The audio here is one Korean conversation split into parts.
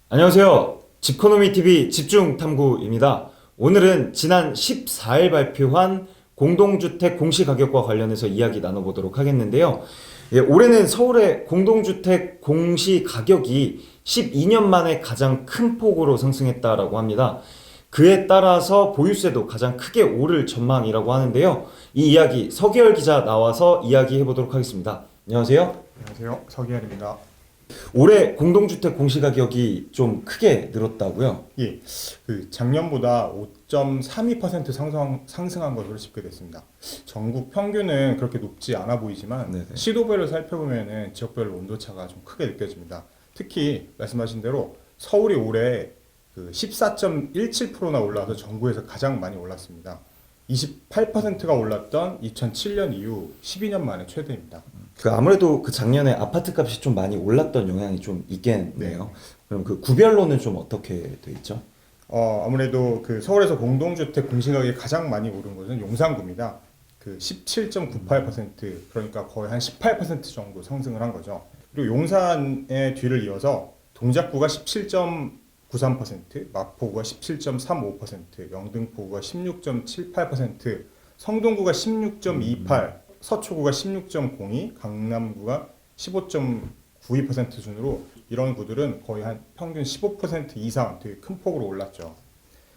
안녕하세요. 집코노미 TV 집중탐구입니다. 오늘은 지난 14일 발표한 공동주택 공시가격과 관련해서 이야기 나눠보도록 하겠는데요. 올해는 서울의 공동주택 공시가격이 12년 만에 가장 큰 폭으로 상승했다라고 합니다. 그에 따라서 보유세도 가장 크게 오를 전망이라고 하는데요. 이 이야기 서기열 기자 나와서 이야기해 보도록 하겠습니다. 안녕하세요. 안녕하세요. 서기현입니다. 올해 공동주택 공시가격이 좀 크게 늘었다고요? 예, 작년보다 5.32% 상승한 것으로 집계됐습니다. 전국 평균은 그렇게 높지 않아 보이지만 네네. 시도별로 살펴보면은 지역별로 온도차가 좀 크게 느껴집니다. 특히 말씀하신 대로 서울이 올해 14.17%나 올라서 전국에서 가장 많이 올랐습니다. 28%가 올랐던 2007년 이후 12년 만에 최대입니다. 아무래도 그 작년에 아파트 값이 좀 많이 올랐던 영향이 좀 있겠네요. 그럼 그 구별로는 좀 어떻게 돼 있죠? 아무래도 서울에서 공동주택 공시가격이 가장 많이 오른 곳은 용산구입니다. 17.98% 그러니까 거의 한 18% 정도 상승을 한 거죠. 그리고 용산의 뒤를 이어서 동작구가 17.93%, 마포구가 17.35%, 영등포구가 16.78%, 성동구가 16.28%, 서초구가 16.02%, 강남구가 15.92% 순으로 이런 구들은 거의 한 평균 15% 이상 되게 큰 폭으로 올랐죠.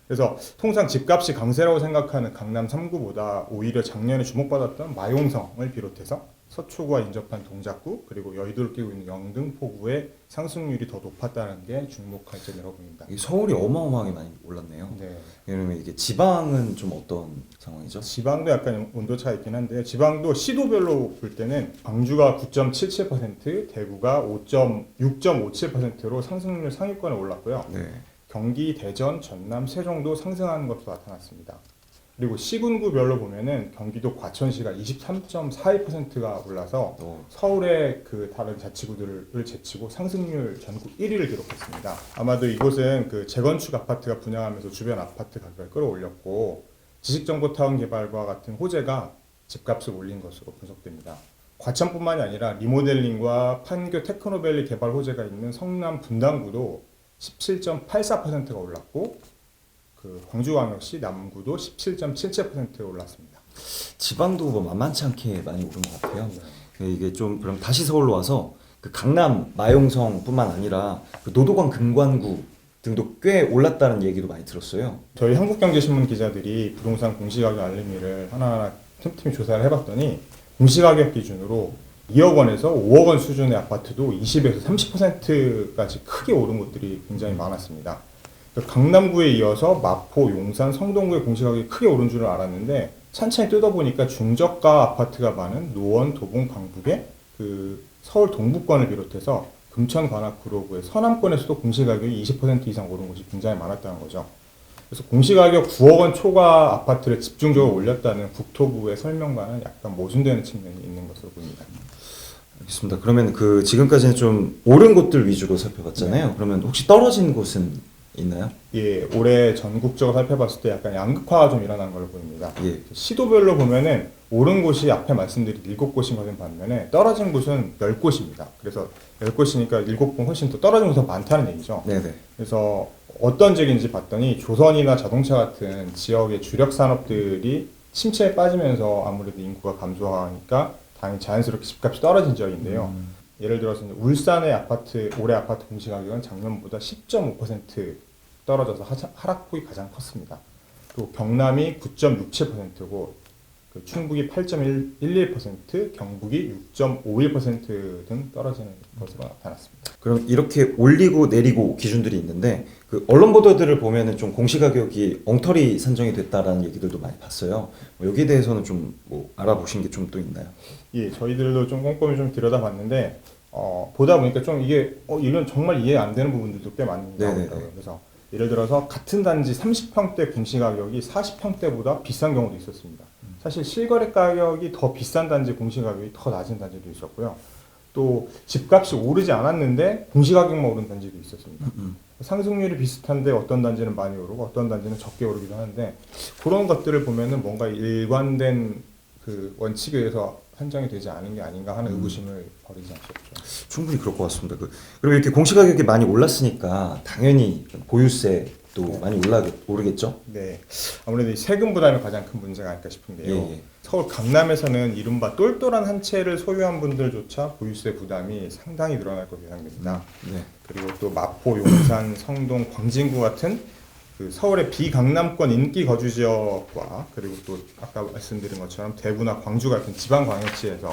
그래서 통상 집값이 강세라고 생각하는 강남 3구보다 오히려 작년에 주목받았던 마용성을 비롯해서 서초구와 인접한 동작구 그리고 여의도를 끼고 있는 영등포구의 상승률이 더 높았다는 게 주목할 점이라고 봅니다. 서울이 어마어마하게 많이 올랐네요. 네. 그러면 이게 지방은 좀 어떤 상황이죠? 지방도 약간 온도차가 있긴 한데요. 지방도 시도별로 볼 때는 광주가 9.77%, 대구가 6.57%로 상승률 상위권에 올랐고요. 네. 경기, 대전, 전남, 세종도 상승하는 것으로 나타났습니다. 그리고 시군구별로 보면은 경기도 과천시가 23.42%가 올라서 서울의 다른 자치구들을 제치고 상승률 전국 1위를 기록했습니다. 아마도 이곳은 재건축 아파트가 분양하면서 주변 아파트 가격을 끌어올렸고 지식정보타운 개발과 같은 호재가 집값을 올린 것으로 분석됩니다. 과천뿐만이 아니라 리모델링과 판교 테크노밸리 개발 호재가 있는 성남 분당구도 17.84%가 올랐고 광주광역시 남구도 17.77% 올랐습니다. 지방도 뭐 만만치 않게 많이 오른 것 같아요. 이게 좀 그럼 다시 서울로 와서 강남 마용성뿐만 아니라 노도관 금관구 등도 꽤 올랐다는 얘기도 많이 들었어요. 저희 한국경제신문 기자들이 부동산 공시가격 알림일을 하나하나 틈틈이 조사를 해봤더니 공시가격 기준으로 2억 원에서 5억 원 수준의 아파트도 20에서 30%까지 크게 오른 곳들이 굉장히 많았습니다. 강남구에 이어서 마포, 용산, 성동구의 공시가격이 크게 오른 줄은 알았는데 찬찬히 뜯어보니까 중저가 아파트가 많은 노원, 도봉, 강북의 서울 동부권을 비롯해서 금천, 관악, 구로구의 서남권에서도 공시가격이 20% 이상 오른 곳이 굉장히 많았다는 거죠. 그래서 공시가격 9억 원 초과 아파트를 집중적으로 올렸다는 국토부의 설명과는 약간 모순되는 측면이 있는 것으로 보입니다. 알겠습니다. 그러면 지금까지는 좀 오른 곳들 위주로 살펴봤잖아요. 네. 그러면 혹시 떨어진 곳은 있나요? 예, 올해 전국적으로 살펴봤을 때 약간 양극화가 좀 일어난 걸로 보입니다. 예. 시도별로 보면은 오른 곳이 앞에 말씀드린 7곳인 것은 반면에 떨어진 곳은 10곳입니다. 그래서 10곳이니까 7곳 훨씬 더 떨어진 곳이 더 많다는 얘기죠. 네네. 그래서 어떤 지역인지 봤더니 조선이나 자동차 같은 지역의 주력 산업들이 침체에 빠지면서 아무래도 인구가 감소하니까 당연히 자연스럽게 집값이 떨어진 지역인데요. 예를 들어서 울산의 올해 아파트 공시가격은 작년보다 10.5% 떨어져서 하락폭이 가장 컸습니다. 또 경남이 9.67%고 충북이 8.11%, 경북이 6.51% 등 떨어지는 것으로 나타났습니다. 그럼 이렇게 올리고 내리고 기준들이 있는데 언론 보도들을 보면은 좀 공시가격이 엉터리 산정이 됐다라는 얘기들도 많이 봤어요. 여기에 대해서는 좀 알아보신 게 좀 또 있나요? 예, 저희들도 좀 꼼꼼히 좀 들여다봤는데 보다 보니까 좀 이런 정말 이해 안 되는 부분들도 꽤 많이 나오더라고요. 그래서 예를 들어서 같은 단지 30평대 공시가격이 40평대보다 비싼 경우도 있었습니다. 사실 실거래 가격이 더 비싼 단지 공시가격이 더 낮은 단지도 있었고요. 또 집값이 오르지 않았는데 공시가격만 오른 단지도 있었습니다. 상승률이 비슷한데 어떤 단지는 많이 오르고 어떤 단지는 적게 오르기도 하는데 그런 것들을 보면은 뭔가 일관된 원칙에 의해서 판정이 되지 않은 게 아닌가 하는 의구심을 버리지 않을 수 없죠. 충분히 그럴 것 같습니다. 그리고 이렇게 공시가격이 많이 올랐으니까 당연히 보유세도 많이 오르겠죠? 네, 아무래도 이 세금 부담이 가장 큰 문제가 아닐까 싶은데요. 예. 서울 강남에서는 이른바 똘똘한 한 채를 소유한 분들조차 보유세 부담이 상당히 늘어날 것으로 예상됩니다. 네. 그리고 또 마포, 용산, 성동, 광진구 같은 그 서울의 비강남권 인기 거주 지역과 그리고 또 아까 말씀드린 것처럼 대구나 광주 같은 지방 광역시에서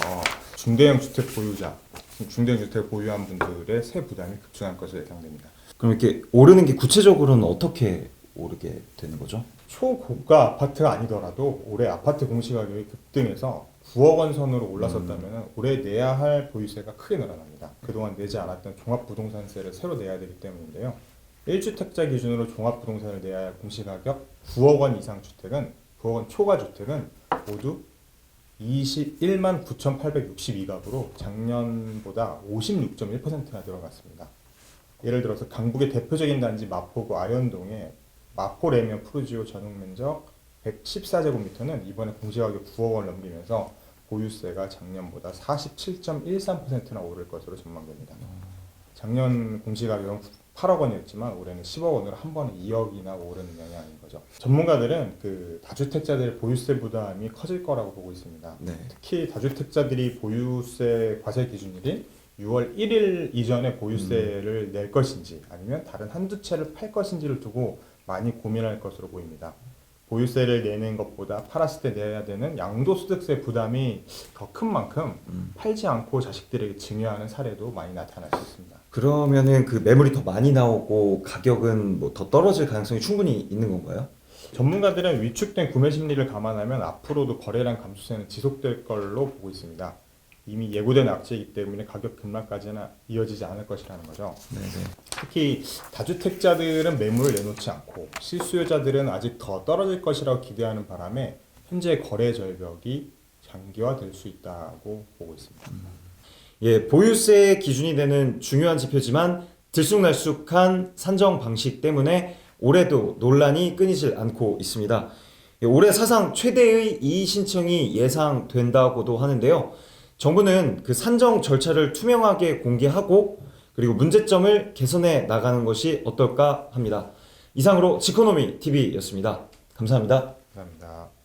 중대형 주택 보유자, 중대형 주택 보유한 분들의 세 부담이 급증할 것으로 예상됩니다. 그럼 이렇게 오르는 게 구체적으로는 어떻게 오르게 되는 거죠? 초고가 아파트가 아니더라도 올해 아파트 공시가격이 급등해서 9억 원 선으로 올라섰다면 올해 내야 할 보유세가 크게 늘어납니다. 그동안 내지 않았던 종합부동산세를 새로 내야 되기 때문인데요. 1주택자 기준으로 종합부동산을 내야 할 공시가격 9억 원 이상 주택은 9억 원 초과 주택은 모두 21만 9,862가구로 작년보다 56.1%나 늘어났습니다. 예를 들어서 강북의 대표적인 단지 마포구 아현동의 마포 레미안 푸르지오 전용 면적 114제곱미터는 이번에 공시가격 9억 원을 넘기면서 보유세가 작년보다 47.13%나 오를 것으로 전망됩니다. 작년 공시가격은 8억 원이었지만 올해는 10억 원으로 한 번에 2억이나 오르는 영향인 거죠. 전문가들은 그 다주택자들의 보유세 부담이 커질 거라고 보고 있습니다. 네. 특히 다주택자들이 보유세 과세 기준일인 6월 1일 이전에 보유세를 낼 것인지 아니면 다른 한두 채를 팔 것인지를 두고 많이 고민할 것으로 보입니다. 보유세를 내는 것보다 팔았을 때 내야 되는 양도소득세 부담이 더 큰 만큼 팔지 않고 자식들에게 증여하는 사례도 많이 나타날 수 있습니다. 그러면은 그 매물이 더 많이 나오고 가격은 뭐 더 떨어질 가능성이 충분히 있는 건가요? 전문가들은 위축된 구매 심리를 감안하면 앞으로도 거래량 감소세는 지속될 걸로 보고 있습니다. 이미 예고된 악재이기 때문에 가격 급락까지는 이어지지 않을 것이라는 거죠. 네네. 특히 다주택자들은 매물을 내놓지 않고 실수요자들은 아직 더 떨어질 것이라고 기대하는 바람에 현재 거래 절벽이 장기화될 수 있다고 보고 있습니다. 예, 보유세 기준이 되는 중요한 지표지만 들쑥날쑥한 산정 방식 때문에 올해도 논란이 끊이질 않고 있습니다. 예, 올해 사상 최대의 이의 신청이 예상된다고도 하는데요. 정부는 그 산정 절차를 투명하게 공개하고 그리고 문제점을 개선해 나가는 것이 어떨까 합니다. 이상으로 지코노미 TV였습니다. 감사합니다. 감사합니다.